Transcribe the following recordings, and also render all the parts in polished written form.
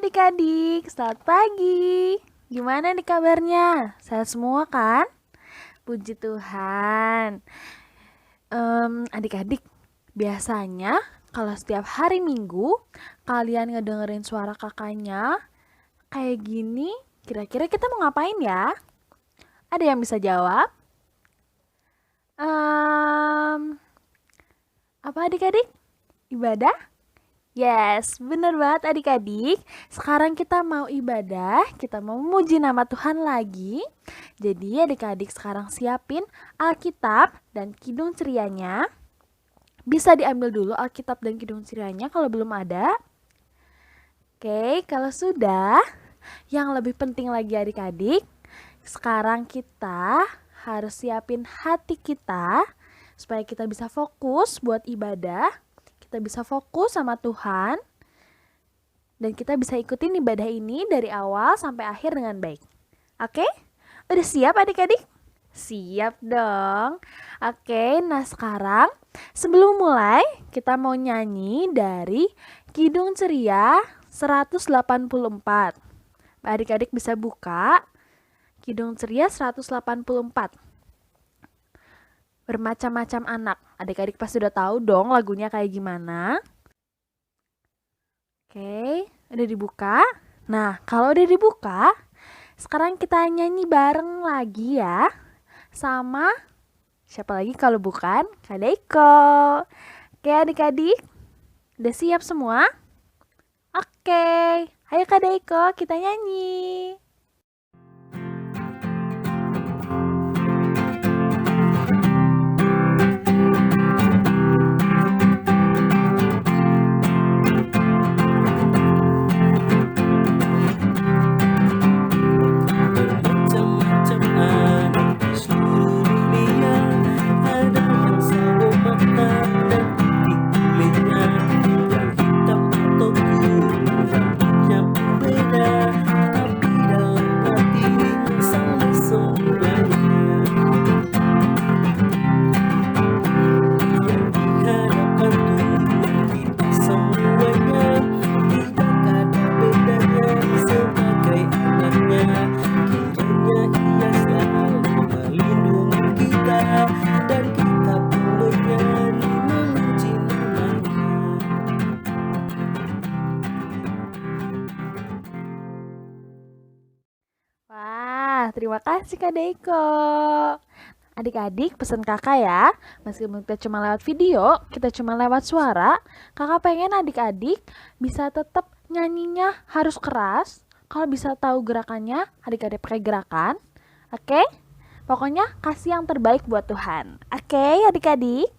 adik-adik, selamat pagi. Gimana nih kabarnya? Sehat semua kan? Puji Tuhan. Adik-adik, biasanya kalau setiap hari Minggu kalian ngedengerin suara kakaknya kayak gini, kira-kira kita mau ngapain ya? Ada yang bisa jawab? Apa adik-adik? Ibadah? Yes, bener banget adik-adik. Sekarang kita mau ibadah, kita mau memuji nama Tuhan lagi. Jadi adik-adik sekarang siapin Alkitab dan Kidung Cerianya. Bisa diambil dulu Alkitab dan Kidung Cerianya kalau belum ada. Oke, kalau sudah, yang lebih penting lagi adik-adik, sekarang kita harus siapin hati kita supaya kita bisa fokus buat ibadah. Kita bisa fokus sama Tuhan dan kita bisa ikutin ibadah ini dari awal sampai akhir dengan baik. Oke? Udah siap adik-adik? Siap dong. Oke, nah sekarang sebelum mulai kita mau nyanyi dari Kidung Ceria 184. Adik-adik bisa buka Kidung Ceria 184. Bermacam-macam anak. Adik-adik pasti udah tahu dong lagunya kayak gimana. Oke, udah dibuka. Nah, kalau udah dibuka, sekarang kita nyanyi bareng lagi ya. Sama siapa lagi kalau bukan Kak Deiko. Oke adik-adik, udah siap semua? Oke, ayo Kak Deiko kita nyanyi. Terima kasih Kak Deiko. Adik-adik pesan kakak ya, meskipun kita cuma lewat video, kita cuma lewat suara, kakak pengen adik-adik bisa tetap nyanyinya harus keras. Kalau bisa tahu gerakannya, adik-adik pakai gerakan. Oke? Pokoknya kasih yang terbaik buat Tuhan. Oke adik-adik?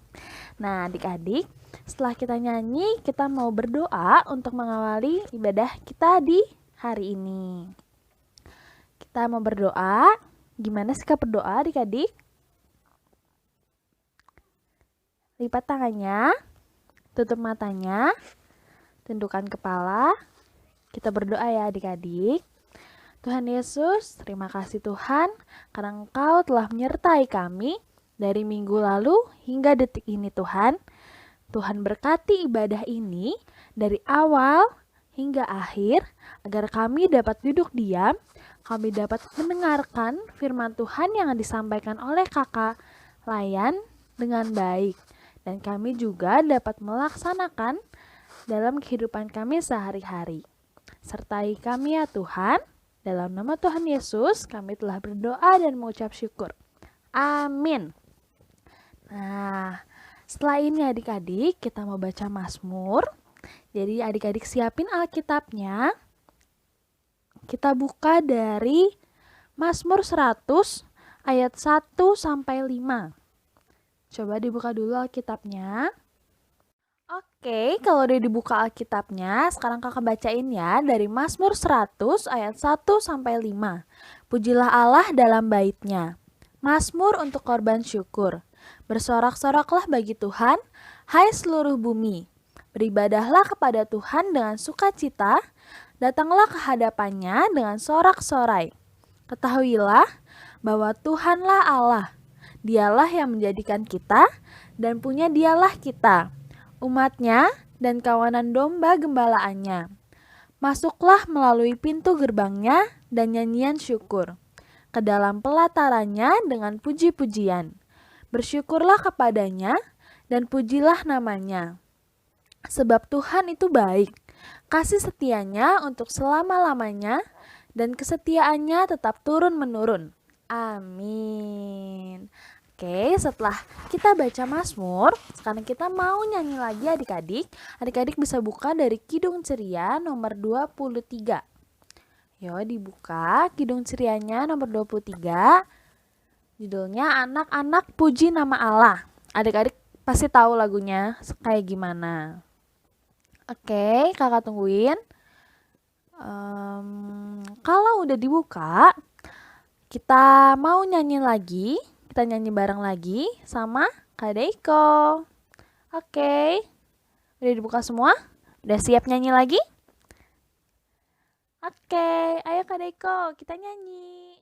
Nah adik-adik, setelah kita nyanyi, kita mau berdoa untuk mengawali ibadah kita di hari ini. Kita mau berdoa. Gimana sikap berdoa adik-adik? Lipat tangannya, tutup matanya, tundukkan kepala. Kita berdoa ya adik-adik. Tuhan Yesus, terima kasih Tuhan karena Engkau telah menyertai kami dari minggu lalu hingga detik ini Tuhan. Tuhan berkati ibadah ini dari awal hingga akhir agar kami dapat duduk diam, kami dapat mendengarkan firman Tuhan yang disampaikan oleh kakak Layan dengan baik. Dan kami juga dapat melaksanakan dalam kehidupan kami sehari-hari. Sertai kami ya Tuhan, dalam nama Tuhan Yesus kami telah berdoa dan mengucap syukur. Amin. Nah, setelah ini adik-adik kita mau baca Mazmur. Jadi adik-adik siapin Alkitabnya. Kita buka dari Mazmur 100 ayat 1 sampai 5. Coba dibuka dulu Alkitabnya. Oke, kalau udah dibuka Alkitabnya, sekarang kakak bacain ya dari Mazmur 100 ayat 1 sampai 5. Pujilah Allah dalam baitnya. Mazmur untuk korban syukur. Bersorak-soraklah bagi Tuhan, hai seluruh bumi. Beribadahlah kepada Tuhan dengan sukacita, datanglah ke hadapannya dengan sorak-sorai. Ketahuilah bahwa Tuhanlah Allah. Dialah yang menjadikan kita dan punya dialah kita, umatnya dan kawanan domba gembalaannya. Masuklah melalui pintu gerbangnya dan nyanyian syukur, ke dalam pelatarannya dengan puji-pujian. Bersyukurlah kepadanya dan pujilah namanya. Sebab Tuhan itu baik, kasih setianya untuk selama-lamanya, dan kesetiaannya tetap turun-menurun. Amin. Oke, setelah kita baca Mazmur, sekarang kita mau nyanyi lagi adik-adik. Adik-adik bisa buka dari Kidung Ceria nomor 23. Yo, dibuka Kidung Cerianya nomor 23. Judulnya Anak-anak Puji Nama Allah. Adik-adik pasti tahu lagunya kayak gimana. Oke, kakak tungguin. Kalau udah dibuka, kita mau nyanyi lagi. Kita nyanyi bareng lagi sama Kak Deiko. Oke, udah dibuka semua? Udah siap nyanyi lagi? Oke, ayo Kak Deiko, kita nyanyi.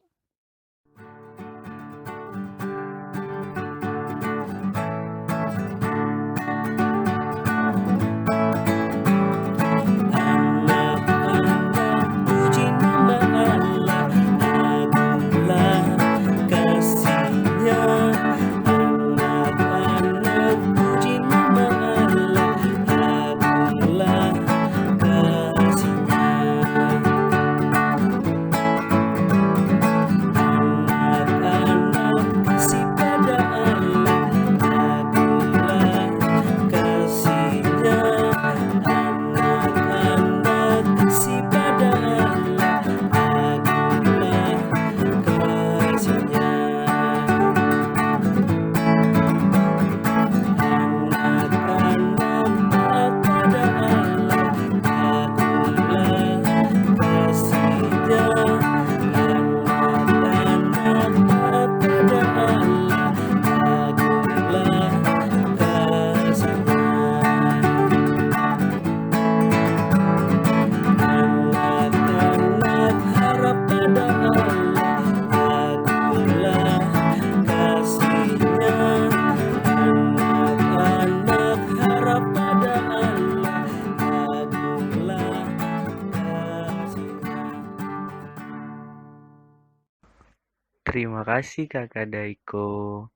Terima kasih Kakak Daiko.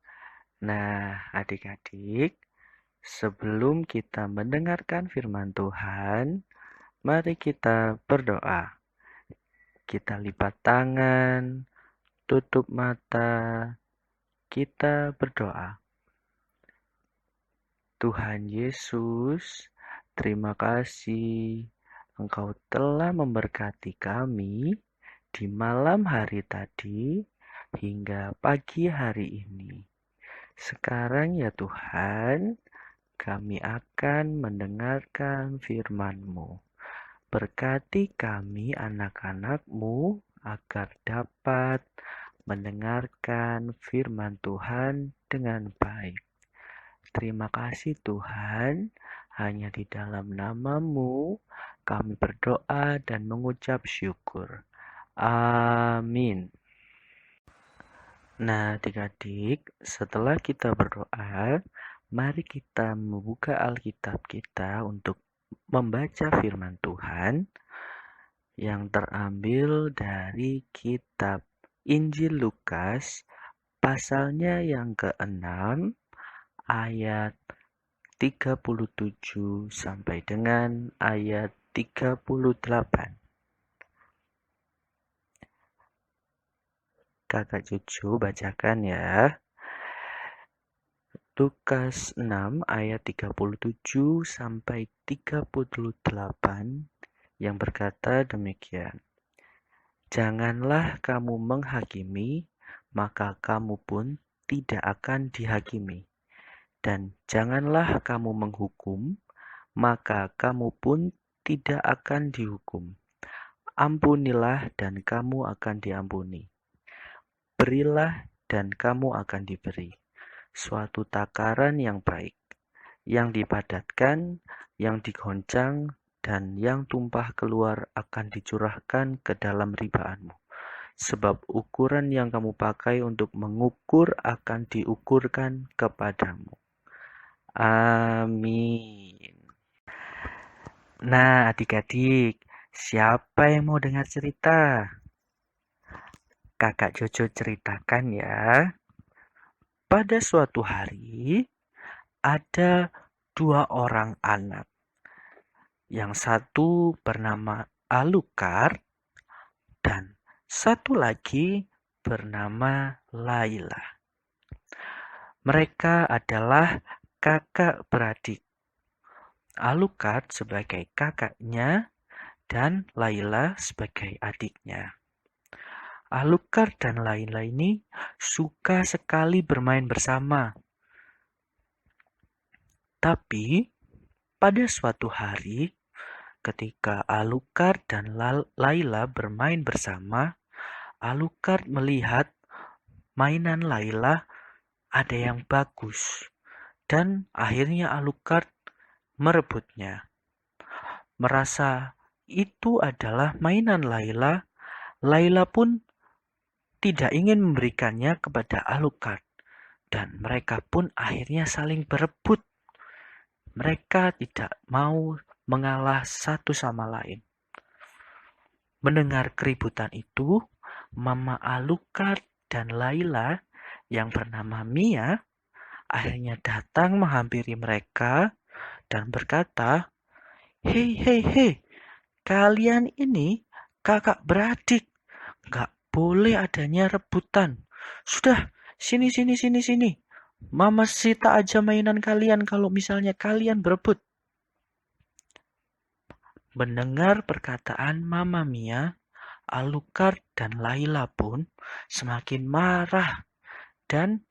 Nah, adik-adik, sebelum kita mendengarkan firman Tuhan, mari kita berdoa. Kita lipat tangan, tutup mata, kita berdoa. Tuhan Yesus, terima kasih Engkau telah memberkati kami di malam hari tadi hingga pagi hari ini. Sekarang ya Tuhan, kami akan mendengarkan firman-Mu. Berkati kami anak-anak-Mu agar dapat mendengarkan firman Tuhan dengan baik. Terima kasih Tuhan, hanya di dalam nama-Mu kami berdoa dan mengucap syukur. Amin. Nah, adik-adik, setelah kita berdoa, mari kita membuka Alkitab kita untuk membaca firman Tuhan yang terambil dari kitab Injil Lukas, pasalnya yang ke-6, ayat 37 sampai dengan ayat 38. Kakak Cucu bacakan ya. Lukas 6 ayat 37 sampai 38 yang berkata demikian. Janganlah kamu menghakimi, maka kamu pun tidak akan dihakimi. Dan janganlah kamu menghukum, maka kamu pun tidak akan dihukum. Ampunilah dan kamu akan diampuni. Berilah dan kamu akan diberi. Suatu takaran yang baik, yang dipadatkan, yang digoncang, dan yang tumpah keluar akan dicurahkan ke dalam ribaanmu. Sebab ukuran yang kamu pakai untuk mengukur akan diukurkan kepadamu. Amin. Nah, adik-adik, Siapa yang mau dengar cerita? Kakak Jojo ceritakan ya. Pada suatu hari, ada dua orang anak. Yang satu bernama Alukar dan satu lagi bernama Laila. Mereka adalah kakak beradik. Alucard sebagai kakaknya dan Laila sebagai adiknya. Alucard dan Laila ini suka sekali bermain bersama. Tapi pada suatu hari ketika Alucard dan Laila bermain bersama, Alucard melihat mainan Laila ada yang bagus dan akhirnya Alucard merebutnya. Merasa itu adalah mainan Laila, Laila pun tidak ingin memberikannya kepada Alucard dan mereka pun akhirnya saling berebut. Mereka tidak mau mengalah satu sama lain. Mendengar keributan itu, Mama Alucard dan Laila yang bernama Mia akhirnya datang menghampiri mereka dan berkata, "Hei, hei, hei, kalian ini kakak beradik, gak boleh adanya rebutan. Sudah, sini, sini, sini, sini. Mama sita aja mainan kalian kalau misalnya kalian berebut." Mendengar perkataan Mama Mia, Alucard dan Laila pun semakin marah dan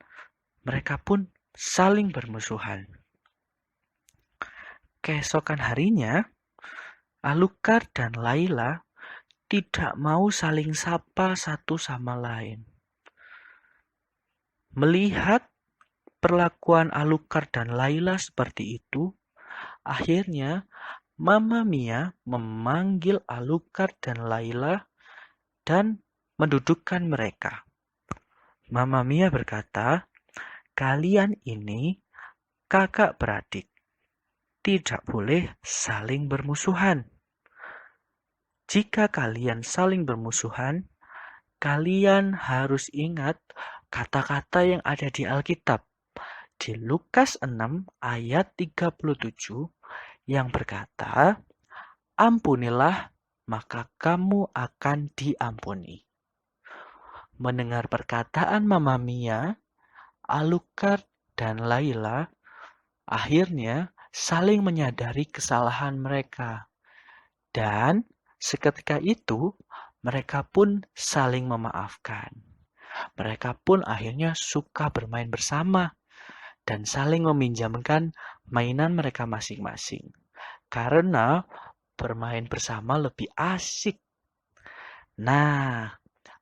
mereka pun saling bermusuhan. Keesokan harinya, Alucard dan Laila tidak mau saling sapa satu sama lain. Melihat perlakuan Alucard dan Laila seperti itu, akhirnya Mama Mia memanggil Alucard dan Laila dan mendudukkan mereka. Mama Mia berkata, "Kalian ini kakak beradik, tidak boleh saling bermusuhan. Jika kalian saling bermusuhan, kalian harus ingat kata-kata yang ada di Alkitab. Di Lukas 6 ayat 37 yang berkata, ampunilah maka kamu akan diampuni." Mendengar perkataan Mama Mia, Alucard dan Laila akhirnya saling menyadari kesalahan mereka. Dan seketika itu mereka pun saling memaafkan. Mereka pun akhirnya suka bermain bersama dan saling meminjamkan mainan mereka masing-masing. Karena bermain bersama lebih asik. Nah,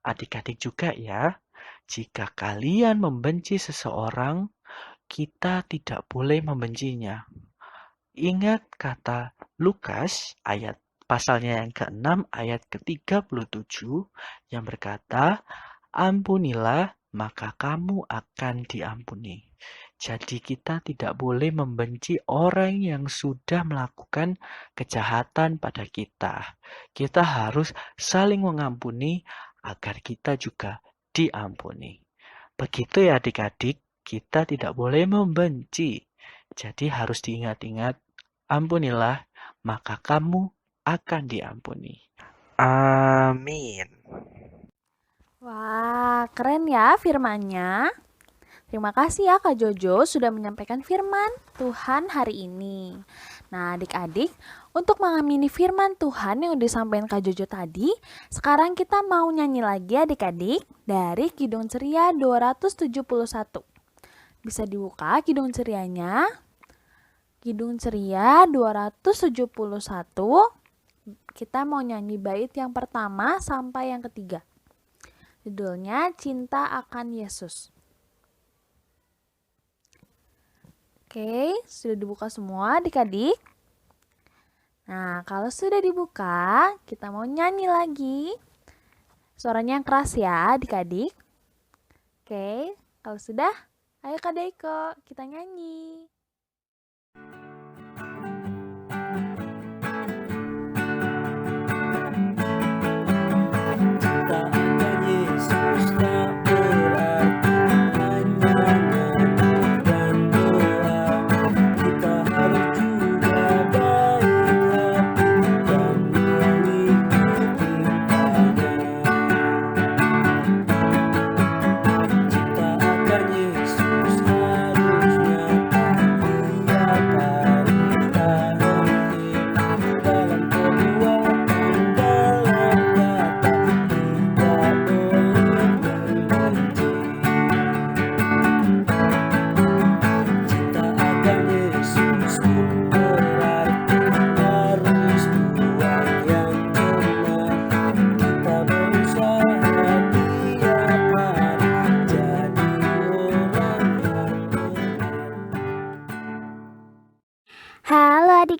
adik-adik juga ya, jika kalian membenci seseorang, kita tidak boleh membencinya. Ingat kata Lukas ayat pasalnya yang ke-6 ayat ke-37 yang berkata, ampunilah maka kamu akan diampuni. Jadi kita tidak boleh membenci orang yang sudah melakukan kejahatan pada kita. Kita harus saling mengampuni agar kita juga diampuni. Begitu ya adik-adik, kita tidak boleh membenci. Jadi harus diingat-ingat, ampunilah maka kamu akan diampuni. Amin. Wah, keren ya firmannya. Terima kasih ya Kak Jojo sudah menyampaikan firman Tuhan hari ini. Nah adik-adik, untuk mengamini firman Tuhan yang disampaikan Kak Jojo tadi, sekarang kita mau nyanyi lagi adik-adik dari Kidung Ceria 271. Bisa dibuka Kidung Cerianya. Kidung Ceria 271. Kita mau nyanyi bait yang pertama sampai yang ketiga. Judulnya Cinta Akan Yesus. Oke, sudah dibuka semua adik-adik? Nah, kalau sudah dibuka, kita mau nyanyi lagi. Suaranya yang keras ya adik-adik. Oke, kalau sudah, ayo Kak Deiko, kita nyanyi.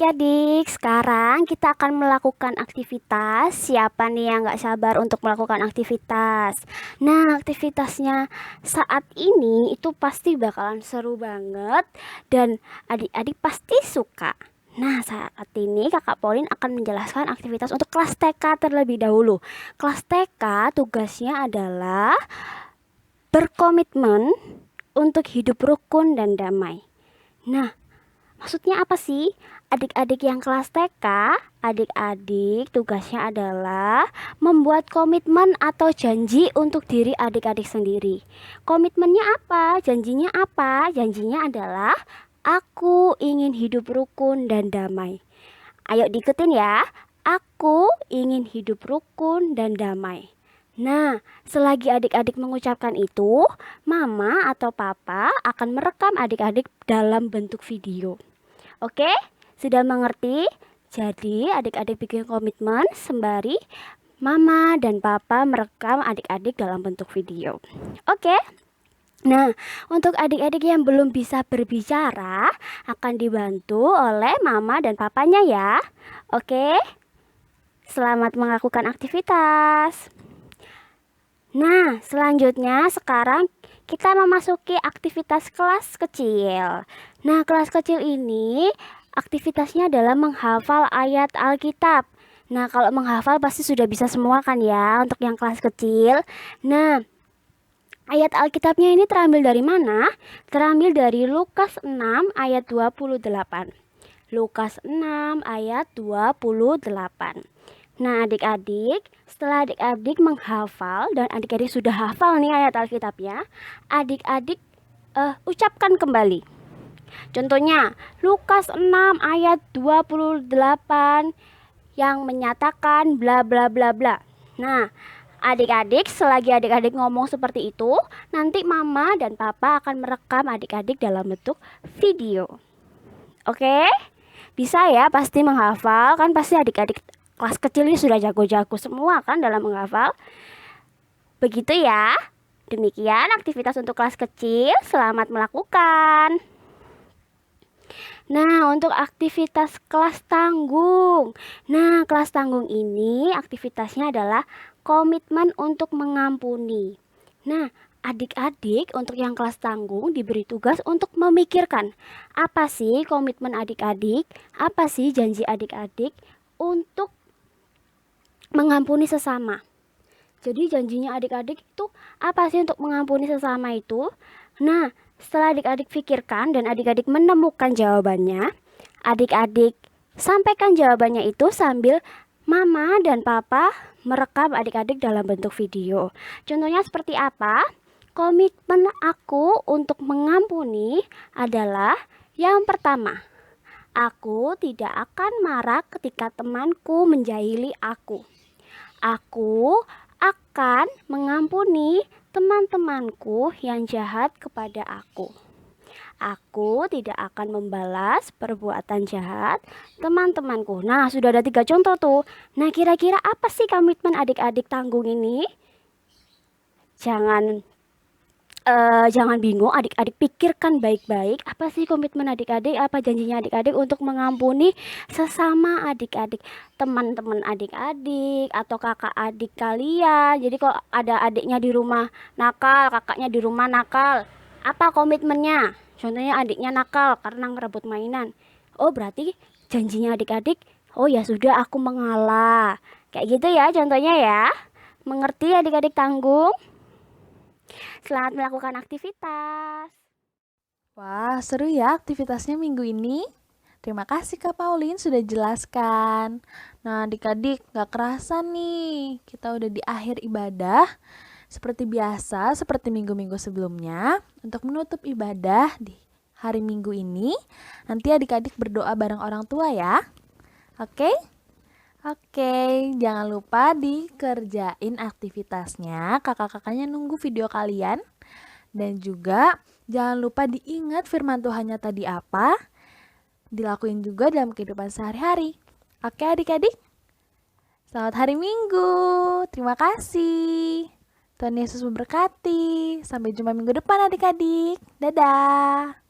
adik-adik, sekarang kita akan melakukan aktivitas. Siapa nih yang gak sabar untuk melakukan aktivitas? Nah, aktivitasnya saat ini itu pasti bakalan seru banget dan adik-adik pasti suka. Nah, saat ini Kakak Pauline akan menjelaskan aktivitas untuk kelas TK terlebih dahulu. Kelas TK tugasnya adalah berkomitmen untuk hidup rukun dan damai. Nah, maksudnya apa sih? Adik-adik yang kelas TK, adik-adik tugasnya adalah membuat komitmen atau janji untuk diri adik-adik sendiri. Komitmennya apa? Janjinya apa? Janjinya adalah aku ingin hidup rukun dan damai. Ayo diikutin ya. Aku ingin hidup rukun dan damai. Nah, selagi adik-adik mengucapkan itu, mama atau papa akan merekam adik-adik dalam bentuk video. Oke, sudah mengerti? Jadi adik-adik bikin komitmen sembari mama dan papa merekam adik-adik dalam bentuk video. Oke. Nah, untuk adik-adik yang belum bisa berbicara akan dibantu oleh mama dan papanya ya. Oke. Selamat melakukan aktivitas. Nah, selanjutnya sekarang kita memasuki aktivitas kelas kecil. Nah, kelas kecil ini aktivitasnya adalah menghafal ayat Alkitab. Nah, kalau menghafal pasti sudah bisa semua kan ya untuk yang kelas kecil. Nah, ayat Alkitabnya ini terambil dari mana? Terambil dari Lukas 6 ayat 28. Lukas 6 ayat 28. Nah, adik-adik, setelah adik-adik menghafal dan adik-adik sudah hafal nih ayat Alkitabnya, adik-adik ucapkan kembali. Contohnya, Lukas 6 ayat 28 yang menyatakan bla bla bla bla. Nah, adik-adik, selagi adik-adik ngomong seperti itu, nanti mama dan papa akan merekam adik-adik dalam bentuk video. Oke? Bisa ya pasti menghafal, kan pasti adik-adik kelas kecil ini sudah jago-jago semua kan dalam menghafal. Begitu ya. Demikian aktivitas untuk kelas kecil. Selamat melakukan. Nah, untuk aktivitas kelas tanggung. Nah, kelas tanggung ini aktivitasnya adalah komitmen untuk mengampuni. Nah, adik-adik untuk yang kelas tanggung diberi tugas untuk memikirkan apa sih komitmen adik-adik, apa sih janji adik-adik untuk mengampuni sesama. Jadi janjinya adik-adik itu apa sih untuk mengampuni sesama itu? Nah, setelah adik-adik pikirkan dan adik-adik menemukan jawabannya, adik-adik sampaikan jawabannya itu sambil mama dan papa merekam adik-adik dalam bentuk video. Contohnya seperti apa? Komitmen aku untuk mengampuni adalah yang pertama, aku tidak akan marah ketika temanku menjahili aku. Aku akan mengampuni teman-temanku yang jahat kepada aku. Aku tidak akan membalas perbuatan jahat teman-temanku. Nah, sudah ada 3 contoh tuh. Nah, kira-kira apa sih komitmen adik-adik tanggung ini? Jangan bingung, adik-adik pikirkan baik-baik apa sih komitmen adik-adik, apa janjinya adik-adik untuk mengampuni sesama adik-adik, teman-teman adik-adik atau kakak adik kalian. Jadi kalau ada adiknya di rumah nakal, kakaknya di rumah nakal, apa komitmennya? Contohnya adiknya nakal karena ngerebut mainan. Oh, berarti janjinya adik-adik, oh ya sudah aku mengalah. Kayak gitu ya contohnya ya. Mengerti adik-adik tanggung? Selamat melakukan aktivitas. Wah, seru ya aktivitasnya minggu ini. Terima kasih Kak Pauline sudah jelaskan. Nah, adik-adik, gak kerasa nih, kita udah di akhir ibadah. Seperti biasa, seperti minggu-minggu sebelumnya, untuk menutup ibadah di hari Minggu ini, nanti adik-adik berdoa bareng orang tua ya. Oke? Oke, jangan lupa dikerjain aktivitasnya. Kakak-kakaknya nunggu video kalian. Dan juga jangan lupa diingat firman Tuhannya tadi apa. Dilakuin juga dalam kehidupan sehari-hari. Oke adik-adik? Selamat hari Minggu. Terima kasih. Tuhan Yesus memberkati. Sampai jumpa minggu depan adik-adik. Dadah.